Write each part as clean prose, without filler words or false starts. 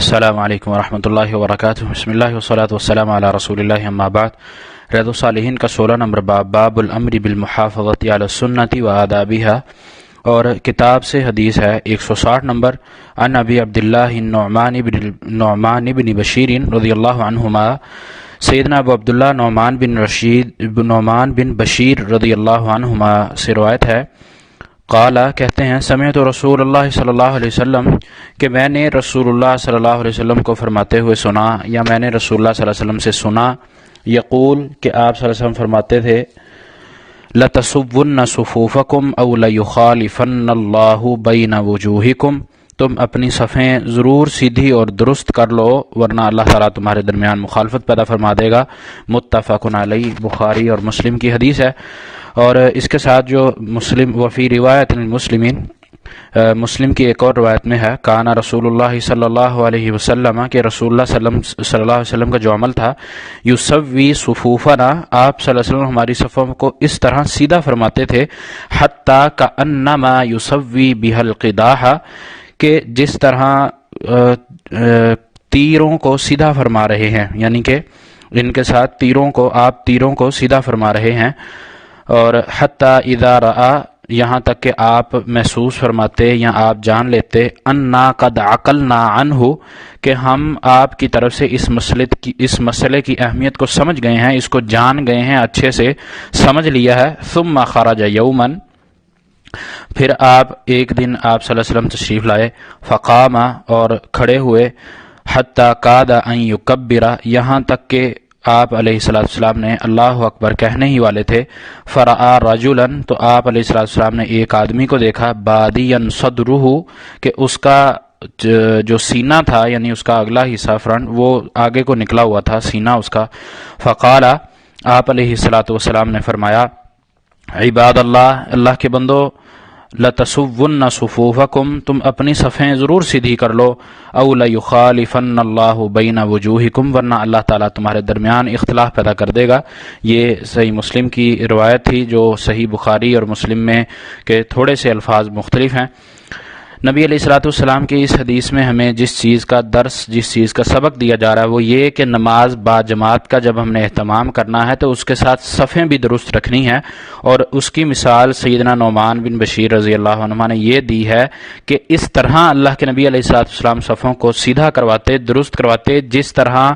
السلام علیکم ورحمۃ اللہ وبرکاتہ۔ بسم اللہ والصلاۃ والسلام علی رسول اللہ اما بعد۔ ریاض الصالحین کا 16 نمبر باب الامر بالمحافظۃ علی السنۃ و آدابها، اور کتاب سے حدیث ہے 160 نمبر عن ابی عبداللہ نعمان بن بشیر رضی اللہ عنہما، سیدنا ابو عبداللہ نعمان بن بشیر رضی اللہ عنہما سے روایت ہے، قال کہتے ہیں، سمعت رسول اللہ صلی اللہ علیہ وسلم، کہ میں نے رسول اللہ صلی اللہ علیہ وسلم کو فرماتے ہوئے سنا، یا میں نے رسول اللہ صلی اللہ علیہ وسلم سے سنا، یقول کہ آپ صلی اللہ علیہ وسلم فرماتے تھے، لَتَصُوُّنَّ صُفُوفَكُمْ أَوْ لَيُخَالِفَنَّ اللَّهُ بَيْنَ وُجُوهِكُمْ، تم اپنی صفیں ضرور سیدھی اور درست کر لو ورنہ اللہ تعالیٰ تمہارے درمیان مخالفت پیدا فرما دے گا۔ متفق علیہ، بخاری اور مسلم کی حدیث ہے۔ اور اس کے ساتھ جو مسلم وفی روایت المسلمین، مسلم کی ایک اور روایت میں ہے، کانا رسول اللہ صلی اللہ علیہ وسلم، کہ رسول اللہ صلی اللہ علیہ وسلم کا جو عمل تھا، یسوی صفوفنا، آپ صلی اللہ علیہ وسلم ہماری صفوں کو اس طرح سیدھا فرماتے تھے، حتی کأنما یسوی بها القداح، کہ جس طرح تیروں کو سیدھا فرما رہے ہیں، یعنی کہ ان کے ساتھ آپ تیروں کو سیدھا فرما رہے ہیں۔ اور حتی اذا رآ، یہاں تک کہ آپ محسوس فرماتے یا آپ جان لیتے، انا قد عقلنا عنہ، کہ ہم آپ کی طرف سے اس مسئلے کی اہمیت کو سمجھ گئے ہیں، اس کو جان گئے ہیں، اچھے سے سمجھ لیا ہے۔ ثم خرج یوما، پھر آپ ایک دن آپ صلی اللہ علیہ وسلم تشریف لائے، فقام، اور کھڑے ہوئے، حتی کاد ان یکبر، یہاں تک کہ آپ علیہ السلام نے اللہ اکبر کہنے ہی والے تھے۔ فرآ رجلا، تو آپ علیہ السلام نے ایک آدمی کو دیکھا، بادیا صدرہ، کہ اس کا جو سینہ تھا، یعنی اس کا اگلا حصہ فرنٹ، وہ آگے کو نکلا ہوا تھا سینہ اس کا۔ فقال، آپ علیہ السلام نے فرمایا، عباد اللہ، اللہ کے بندو، لَتَصُوُّنَّ صُفُوفَكُمْ، تم اپنی صفیں ضرور سیدھی کر لو، او لَيُخَالِفَنَّ اللَّهُ بَيْنَ وُجُوهِكُمْ، ورنہ اللہ تعالیٰ تمہارے درمیان اختلاف پیدا کر دے گا۔ یہ صحیح مسلم کی روایت تھی، جو صحیح بخاری اور مسلم میں کے تھوڑے سے الفاظ مختلف ہیں۔ نبی علیہ السلام کی اس حدیث میں ہمیں جس چیز کا درس، جس چیز کا سبق دیا جا رہا ہے، وہ یہ کہ نماز با جماعت کا جب ہم نے اہتمام کرنا ہے تو اس کے ساتھ صفیں بھی درست رکھنی ہے، اور اس کی مثال سیدنا نعمان بن بشیر رضی اللہ عنہ نے یہ دی ہے کہ اس طرح اللہ کے نبی علیہ السلام صفوں کو سیدھا کرواتے، درست کرواتے، جس طرح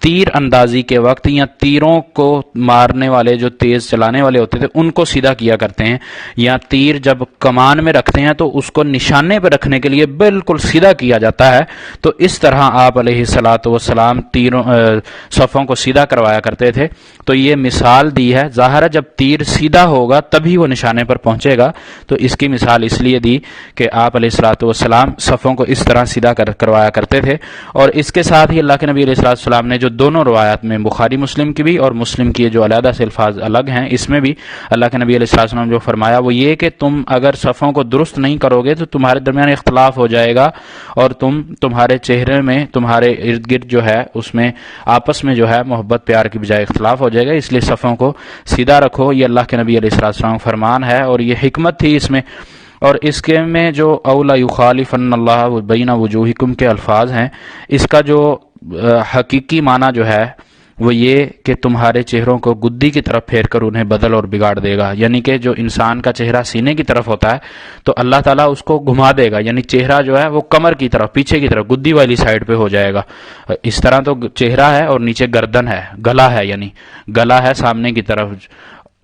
تیر اندازی کے وقت یا تیروں کو مارنے والے جو تیز چلانے والے ہوتے تھے ان کو سیدھا کیا کرتے ہیں، یا تیر جب کمان میں رکھتے ہیں تو اس کو نشانے پہ رکھنے کے لیے بالکل سیدھا کیا جاتا ہے، تو اس طرح آپ علیہ السلام صفوں کو سیدھا کروایا کرتے تھے۔ تو یہ مثال دی ہے، ظاہر ہے جب تیر سیدھا ہوگا تبھی وہ نشانے پر پہنچے گا، تو اس کی مثال اس لیے دی کہ آپ علیہ السلام صفوں کو اس طرح سیدھا کروایا کرتے تھے۔ اور اس کے ساتھ ہی اللہ کے نبی علیہ السلام نے جو دونوں روایات میں، بخاری مسلم کی بھی اور مسلم کی جو علیحدہ سے الفاظ الگ ہیں، اس میں بھی اللہ کے نبی علیہ السلام جو فرمایا وہ یہ کہ تم اگر صفوں کو درست نہیں کرو گے تو تمہارے درمیان اختلاف ہو جائے گا، اور تمہارے چہرے میں، تمہارے ارد گرد جو ہے اس میں آپس میں جو ہے محبت پیار کی بجائے اختلاف ہو جائے گا، اس لیے صفوں کو سیدھا رکھو۔ یہ اللہ کے نبی علیہ السلام فرمان ہے، اور یہ حکمت تھی اس میں۔ اور اس کے میں جو اولا یخالفن اللہ بین وجوہکم کے الفاظ ہیں، اس کا جو حقیقی معنی جو ہے وہ یہ کہ تمہارے چہروں کو گدی کی طرف پھیر کر انہیں بدل اور بگاڑ دے گا، یعنی کہ جو انسان کا چہرہ سینے کی طرف ہوتا ہے تو اللہ تعالیٰ اس کو گھما دے گا، یعنی چہرہ جو ہے وہ کمر کی طرف، پیچھے کی طرف، گدی والی سائڈ پہ ہو جائے گا۔ اس طرح تو چہرہ ہے اور نیچے گردن ہے، گلا ہے، یعنی گلا ہے سامنے کی طرف،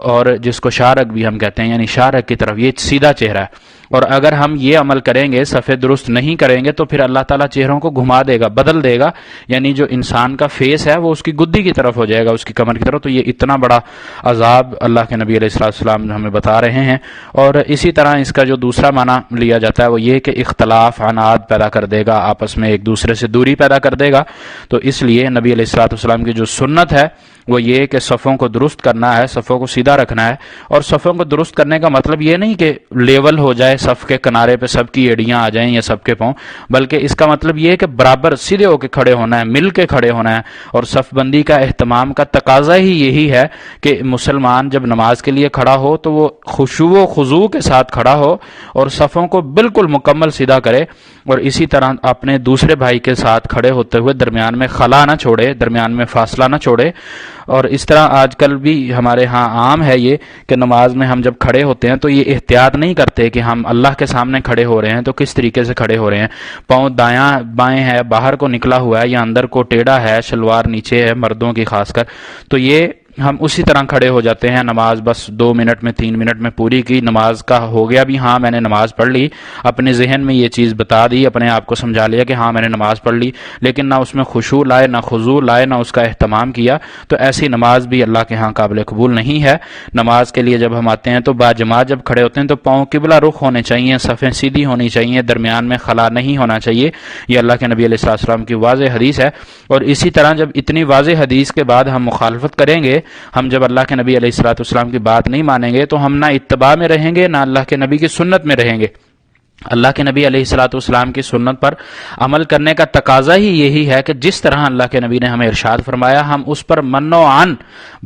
اور جس کو شارک بھی ہم کہتے ہیں، یعنی شارک کی طرف، یہ سیدھا چہرہ ہے۔ اور اگر ہم یہ عمل کریں گے، صفیں درست نہیں کریں گے، تو پھر اللہ تعالیٰ چہروں کو گھما دے گا، بدل دے گا، یعنی جو انسان کا فیس ہے وہ اس کی گدی کی طرف ہو جائے گا، اس کی کمر کی طرف۔ تو یہ اتنا بڑا عذاب اللہ کے نبی علیہ السلام ہمیں بتا رہے ہیں۔ اور اسی طرح اس کا جو دوسرا معنی لیا جاتا ہے وہ یہ کہ اختلاف، عناد پیدا کر دے گا، آپس میں ایک دوسرے سے دوری پیدا کر دے گا۔ تو اس لیے نبی علیہ السلام کی جو سنت ہے وہ یہ کہ صفوں کو درست کرنا ہے، صفوں کو سیدھا رکھنا ہے۔ اور صفوں کو درست کرنے کا مطلب یہ نہیں کہ لیول ہو جائے صف کے کنارے پہ سب کی ایڑیاں آ جائیں یا سب کے پاؤں، بلکہ اس کا مطلب یہ ہے کہ برابر سیدھے ہو کے کھڑے ہونا ہے، مل کے کھڑے ہونا ہے۔ اور صف بندی کا اہتمام کا تقاضا ہی یہی ہے کہ مسلمان جب نماز کے لیے کھڑا ہو تو وہ خشوع و خضوع کے ساتھ کھڑا ہو اور صفوں کو بالکل مکمل سیدھا کرے، اور اسی طرح اپنے دوسرے بھائی کے ساتھ کھڑے ہوتے ہوئے درمیان میں خلا نہ چھوڑے، درمیان میں فاصلہ نہ چھوڑے۔ اور اس طرح آج کل بھی ہمارے ہاں عام ہے یہ کہ نماز میں ہم جب کھڑے ہوتے ہیں تو یہ احتیاط نہیں کرتے کہ ہم اللہ کے سامنے کھڑے ہو رہے ہیں تو کس طریقے سے کھڑے ہو رہے ہیں، پاؤں دایاں بائیں ہے، باہر کو نکلا ہوا ہے یا اندر کو ٹیڑھا ہے، شلوار نیچے ہے مردوں کی خاص کر، تو یہ ہم اسی طرح کھڑے ہو جاتے ہیں۔ نماز بس 2 منٹ میں 3 منٹ میں پوری کی، نماز کا ہو گیا بھی ہاں میں نے نماز پڑھ لی، اپنے ذہن میں یہ چیز بتا دی، اپنے آپ کو سمجھا لیا کہ ہاں میں نے نماز پڑھ لی، لیکن نہ اس میں خشوع لائے، نہ خضوع لائے، نہ اس کا اہتمام کیا، تو ایسی نماز بھی اللہ کے ہاں قابل قبول نہیں ہے۔ نماز کے لیے جب ہم آتے ہیں تو باجماعت جب کھڑے ہوتے ہیں تو پاؤں قبلہ رخ ہونے چاہیے، صفیں سیدھی ہونی چاہیے، درمیان میں خلا نہیں ہونا چاہیے، یہ اللہ کے نبی علیہ السلام کی واضح حدیث ہے۔ اور اسی طرح جب اتنی واضح حدیث کے بعد ہم مخالفت کریں گے، ہم جب اللہ کے نبی علیہ السلام کی بات نہیں مانیں گے تو ہم نہ اتباع میں رہیں گے، نہ اللہ کے نبی کی سنت میں رہیں گے۔ اللہ کے نبی علیہ السلام کی سنت پر عمل کرنے کا تقاضا ہی یہی ہے کہ جس طرح اللہ کے نبی نے ہمیں ارشاد فرمایا ہم اس پر من و عن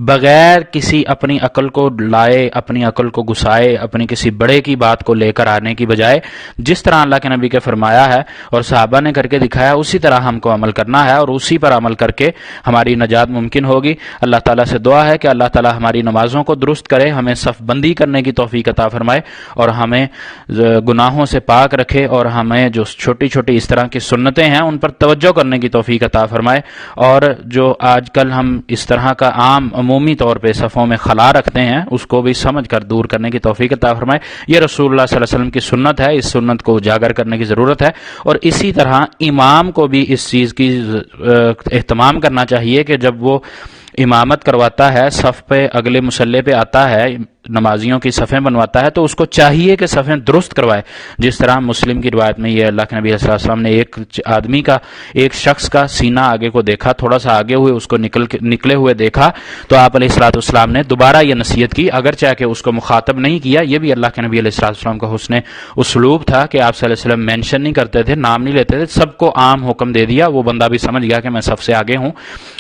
بغیر کسی اپنی عقل کو لائے، اپنی عقل کو گھسائے، اپنی کسی بڑے کی بات کو لے کر آنے کی بجائے جس طرح اللہ کے نبی کے فرمایا ہے اور صحابہ نے کر کے دکھایا اسی طرح ہم کو عمل کرنا ہے، اور اسی پر عمل کر کے ہماری نجات ممکن ہوگی۔ اللہ تعالیٰ سے دعا ہے کہ اللہ تعالیٰ ہماری نمازوں کو درست کرے، ہمیں صف بندی کرنے کی توفیق عطا فرمائے، اور ہمیں گناہوں سے پاک رکھے، اور ہمیں جو چھوٹی چھوٹی اس طرح کی سنتیں ہیں ان پر توجہ کرنے کی توفیق عطا فرمائے، اور جو آج کل ہم اس طرح کا عام عمومی طور پہ صفوں میں خلا رکھتے ہیں اس کو بھی سمجھ کر دور کرنے کی توفیق عطا فرمائے۔ یہ رسول اللہ صلی اللہ علیہ وسلم کی سنت ہے، اس سنت کو اجاگر کرنے کی ضرورت ہے، اور اسی طرح امام کو بھی اس چیز کی اہتمام کرنا چاہیے کہ جب وہ امامت کرواتا ہے، صف پہ اگلے مصلی پہ آتا ہے، نمازیوں کی صفیں بنواتا ہے، تو اس کو چاہیے کہ صفیں درست کروائے، جس طرح مسلم کی روایت میں یہ اللہ کے نبی صلی اللہ علیہ وسلم نے ایک آدمی کا، ایک شخص کا سینہ آگے کو دیکھا، تھوڑا سا آگے ہوئے اس کو نکلے ہوئے دیکھا، تو آپ علیہ السلام نے دوبارہ یہ نصیحت کی، اگرچہ کہ اس کو مخاطب نہیں کیا۔ یہ بھی اللہ کے نبی علیہ السلام کا حسن اسلوب تھا کہ آپ صلی اللہ علیہ وسلم مینشن نہیں کرتے تھے، نام نہیں لیتے تھے، سب کو عام حکم دے دیا، وہ بندہ بھی سمجھ گیا کہ میں صف سے آگے ہوں،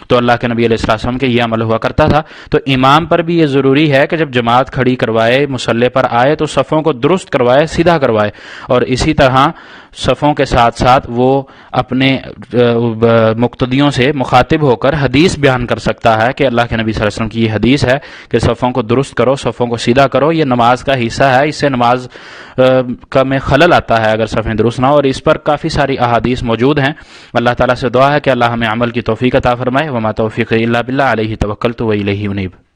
تو اللہ کے نبی علیہ السلام کے یہ عمل ہوا کرتا تھا۔ تو امام پر بھی یہ ضروری ہے کہ جب جماعت کھڑی کروائے، مصلی پر آئے تو صفوں کو درست کروائے، سیدھا کروائے، اور اسی طرح صفوں کے ساتھ ساتھ وہ اپنے مقتدیوں سے مخاطب ہو کر حدیث بیان کر سکتا ہے کہ اللہ کے نبی صلی اللہ علیہ وسلم کی یہ حدیث ہے کہ صفوں کو درست کرو، صفوں کو سیدھا کرو، یہ نماز کا حصہ ہے، اس سے نماز کا میں خلل آتا ہے اگر صفیں درست نہ ہو، اور اس پر کافی ساری احادیث موجود ہیں۔ اللہ تعالیٰ سے دعا ہے کہ اللہ ہمیں عمل کی توفیق عطا فرمائے۔ وما توفیق الا باللہ، علیہ توکلت و الیہ انیب۔